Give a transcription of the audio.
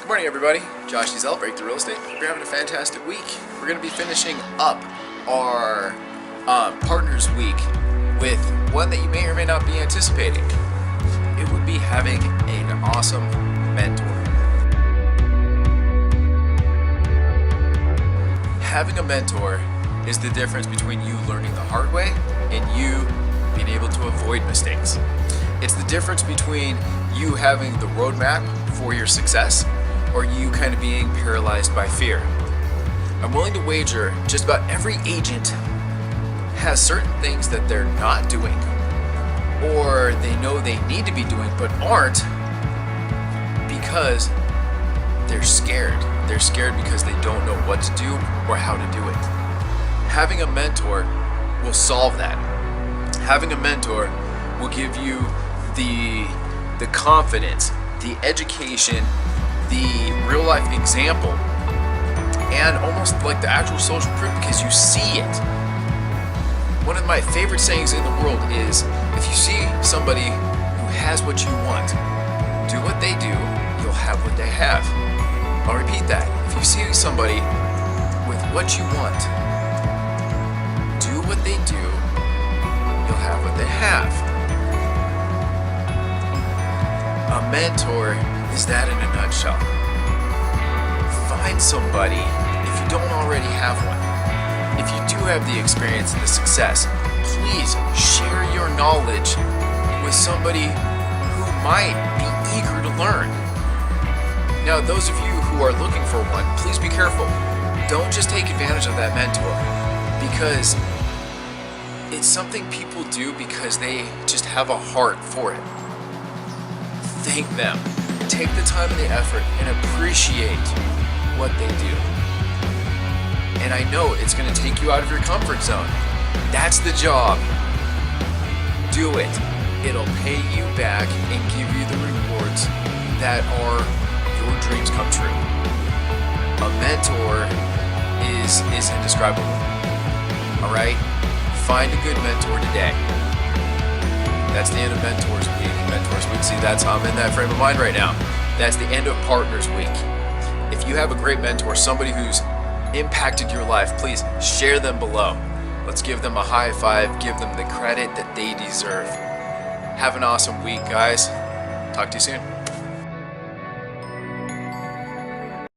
Good morning, everybody. Josh Diesel, Breakthrough Real Estate. Hope you're having a fantastic week. We're going to be finishing up our Partners Week with one that you may or may not be anticipating. It would be having an awesome mentor. Having a mentor is the difference between you learning the hard way and you being able to avoid mistakes. It's the difference between you having the roadmap for your success or you kind of being paralyzed by fear. I'm willing to wager just about every agent has certain things that they're not doing or they know they need to be doing but aren't because they're scared. They're scared because they don't know what to do or how to do it. Having a mentor will solve that. Having a mentor will give you the confidence, the education, the real life example, and almost like the actual social proof because you see it. One of my favorite sayings in the world is, if you see somebody who has what you want, do what they do, you'll have what they have. I'll repeat that. If you see somebody with what you want, do what they do, you'll have what they have. A mentor is that in a nutshell. Find somebody if you don't already have one. If you do have the experience and the success, please share your knowledge with somebody who might be eager to learn. Now, those of you who are looking for one, please be careful. Don't just take advantage of that mentor because it's something people do because they just have a heart for it. Thank them. Take the time and the effort and appreciate what they do. And I know it's going to take you out of your comfort zone. That's the job. Do it. It'll pay you back and give you the rewards that are your dreams come true. A mentor is indescribable. All right? Find a good mentor today. That's the end of Mentors Week. See, I'm in that frame of mind right now. That's the end of Partners Week. If you have a great mentor, somebody who's impacted your life, please share them below. Let's give them a high five, give them the credit that they deserve. Have an awesome week, guys. Talk to you soon.